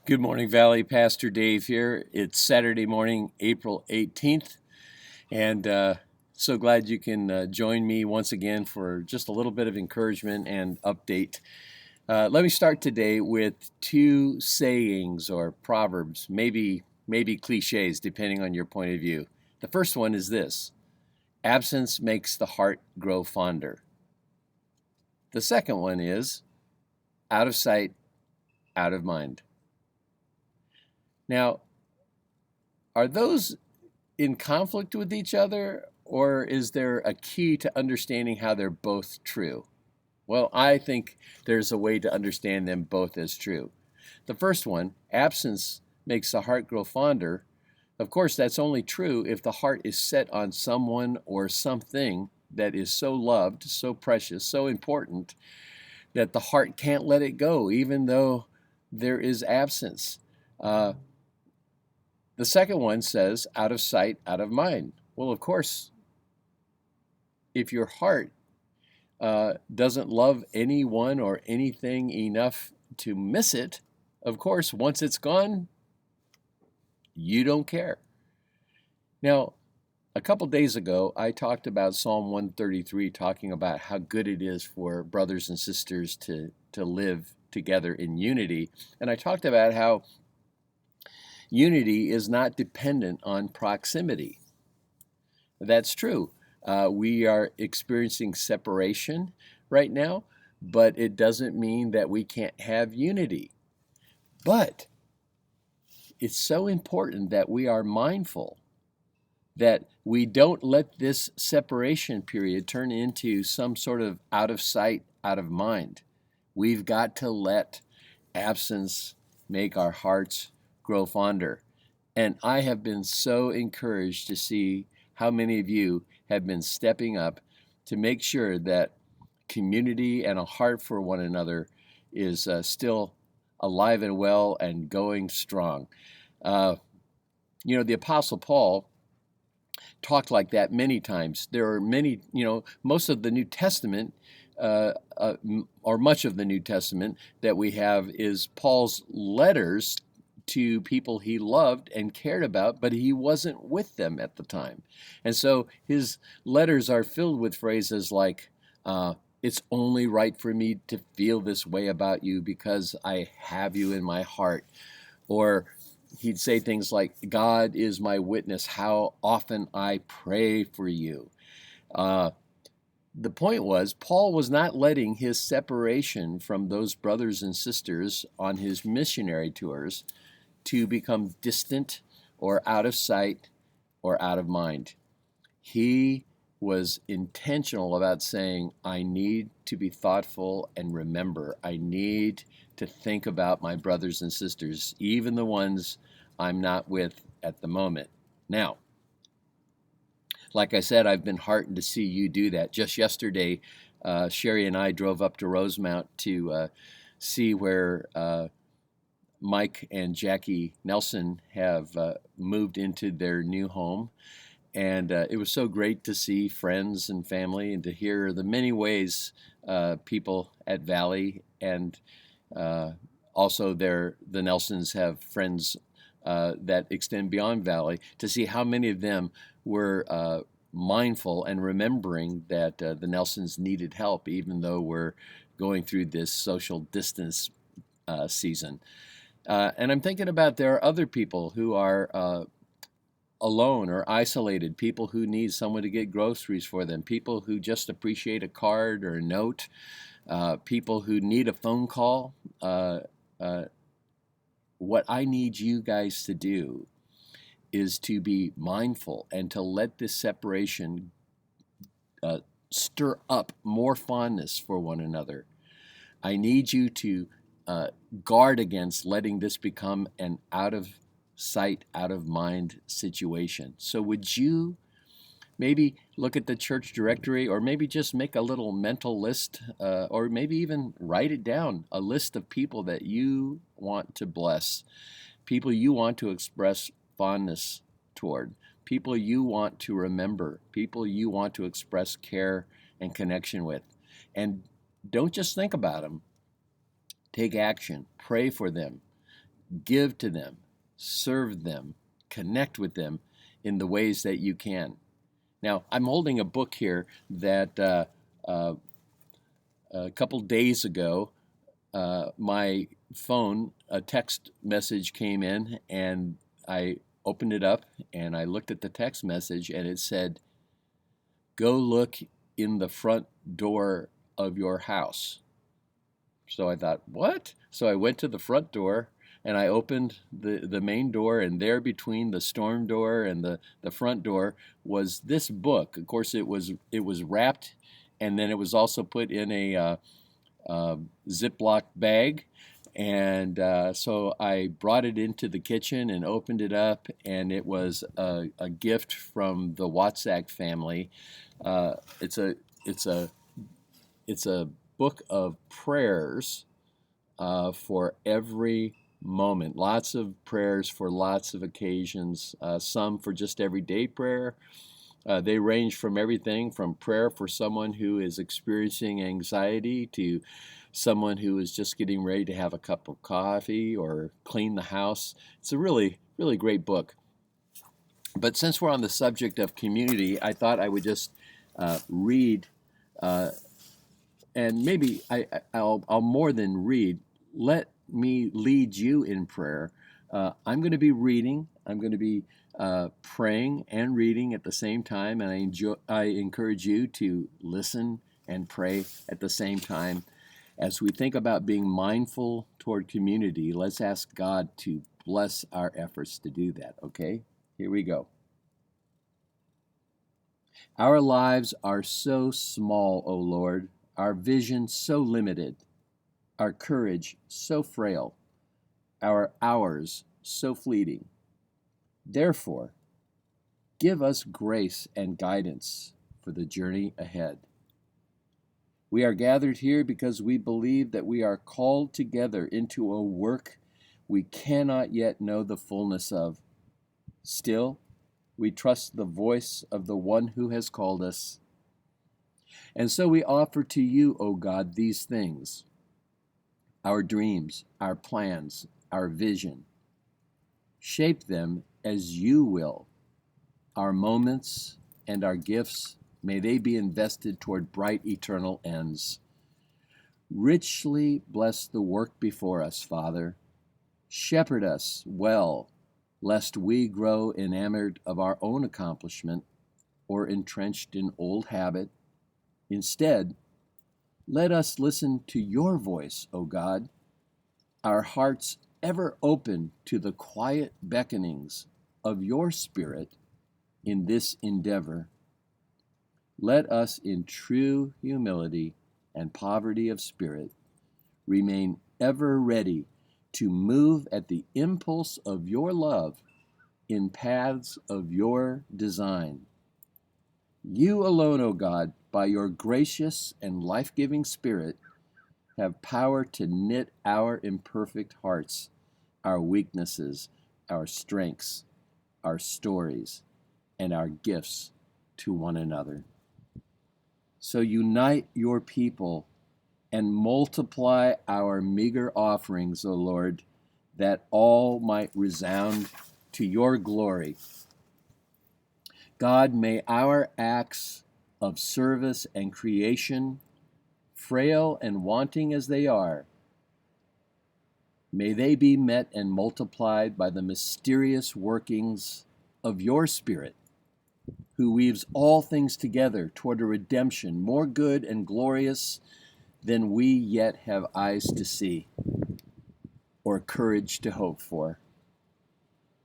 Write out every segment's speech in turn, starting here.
Good morning, Valley. Pastor Dave here. It's Saturday morning, April 18th, and so glad you can join me once again for just a little bit of encouragement and update. Let me start today with two sayings or proverbs, maybe cliches, depending on your point of view. The first one is this: absence makes the heart grow fonder. The second one is out of sight, out of mind. Now, are those in conflict with each other, or is there a key to understanding how they're both true? Well, I think there's a way to understand them both as true. The first one, absence makes the heart grow fonder. Of course, that's only true if the heart is set on someone or something that is so loved, so precious, so important that the heart can't let it go, even though there is absence. The second one says, out of sight, out of mind. Well, of course, if your heart doesn't love anyone or anything enough to miss it, of course, once it's gone, you don't care. Now, a couple days ago, I talked about Psalm 133, talking about how good it is for brothers and sisters to live together in unity. And I talked about how unity is not dependent on proximity. That's true. We are experiencing separation right now, but it doesn't mean that we can't have unity. But it's so important that we are mindful that we don't let this separation period turn into some sort of out of sight, out of mind. We've got to let absence make our hearts grow fonder. And I have been so encouraged to see how many of you have been stepping up to make sure that community and a heart for one another is still alive and well and going strong. The Apostle Paul talked like that many times. There are many, most of the New Testament, or much of the New Testament that we have is Paul's letters to people he loved and cared about, but he wasn't with them at the time. And so his letters are filled with phrases like, it's only right for me to feel this way about you because I have you in my heart. Or he'd say things like, God is my witness, how often I pray for you. The point was, Paul was not letting his separation from those brothers and sisters on his missionary tours to become distant or out of sight or out of mind. He was intentional about saying, I need to be thoughtful and remember. I need to think about my brothers and sisters, even the ones I'm not with at the moment. Now, like I said, I've been heartened to see you do that. Just yesterday, Sherry and I drove up to Rosemount to see where Mike and Jackie Nelson have moved into their new home. And it was so great to see friends and family and to hear the many ways people at Valley and also the Nelsons have friends that extend beyond Valley, to see how many of them were mindful and remembering that the Nelsons needed help, even though we're going through this social distance season. And I'm thinking about there are other people who are alone or isolated, people who need someone to get groceries for them, people who just appreciate a card or a note, people who need a phone call. What I need you guys to do is to be mindful and to let this separation stir up more fondness for one another. I need you to guard against letting this become an out of sight, out of mind situation. So would you maybe look at the church directory, or maybe just make a little mental list, or maybe even write it down, a list of people that you want to bless, people you want to express fondness toward, people you want to remember, people you want to express care and connection with. And don't just think about them. Take action. Pray for them. give to them, serve them, connect with them in the ways that you can. Now, I'm holding a book here that a couple days ago, my phone, a text message came in, and I opened it up and I looked at the text message, and it said, "Go look in the front door of your house." So I thought, what? So I went to the front door and I opened the main door, and there between the storm door and the front door was this book. Of course, it was wrapped, and then it was also put in a Ziploc bag. And so I brought it into the kitchen and opened it up, and it was a gift from the Watsack family. It's a book of prayers for every moment. Lots of prayers for lots of occasions. Some for just everyday prayer. They range from everything from prayer for someone who is experiencing anxiety to someone who is just getting ready to have a cup of coffee or clean the house. It's a really, really great book. But since we're on the subject of community, I thought I would just read, and maybe I'll more than read. Let me lead you in prayer. I'm going to be reading. I'm going to be praying and reading at the same time, and I encourage you to listen and pray at the same time. As we think about being mindful toward community, let's ask God to bless our efforts to do that, okay? Here we go. Our lives are so small, O Lord, our vision so limited, our courage so frail, our hours so fleeting. Therefore, give us grace and guidance for the journey ahead. We are gathered here because we believe that we are called together into a work we cannot yet know the fullness of. Still, we trust the voice of the one who has called us. And so we offer to you, O God, these things: our dreams, our plans, our vision. Shape them as you will. Our moments and our gifts, may they be invested toward bright eternal ends. Richly bless the work before us, Father. Shepherd us well, lest we grow enamored of our own accomplishment or entrenched in old habit. Instead, let us listen to your voice, O God, our hearts ever open to the quiet beckonings of your Spirit in this endeavor. Let us, in true humility and poverty of spirit, remain ever ready to move at the impulse of your love in paths of your design. You alone, O God, by your gracious and life-giving Spirit, have power to knit our imperfect hearts, our weaknesses, our strengths, our stories, and our gifts to one another. So unite your people and multiply our meager offerings, O Lord, that all might resound to your glory. God, may our acts of service and creation, frail and wanting as they are, may they be met and multiplied by the mysterious workings of your Spirit, who weaves all things together toward a redemption more good and glorious than we yet have eyes to see or courage to hope for.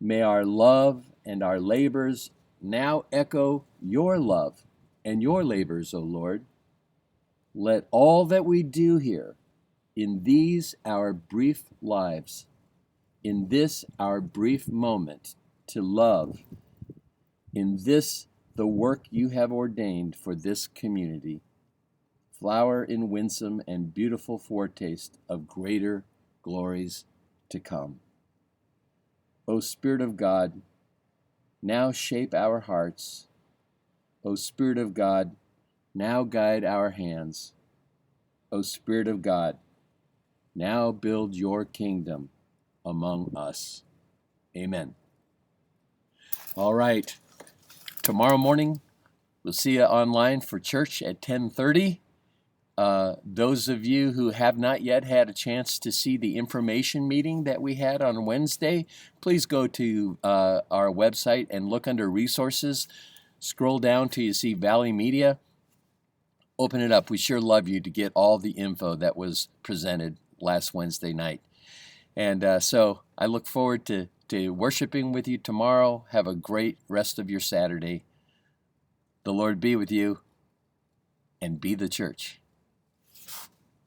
May our love and our labors now echo your love and your labors, O Lord. Let all that we do here in these our brief lives, in this our brief moment to love, in this the work you have ordained for this community, flower in winsome and beautiful foretaste of greater glories to come. O Spirit of God, now shape our hearts. O Spirit of God, now guide our hands. O Spirit of God, now build your kingdom among us. Amen. All right. Tomorrow morning, we'll see you online for church at 10:30. Those of you who have not yet had a chance to see the information meeting that we had on Wednesday, please go to our website and look under resources. Scroll down till you see Valley Media. Open it up. We sure love you to get all the info that was presented last Wednesday night. And so I look forward to worshiping with you tomorrow. Have a great rest of your Saturday. The Lord be with you, and be the church.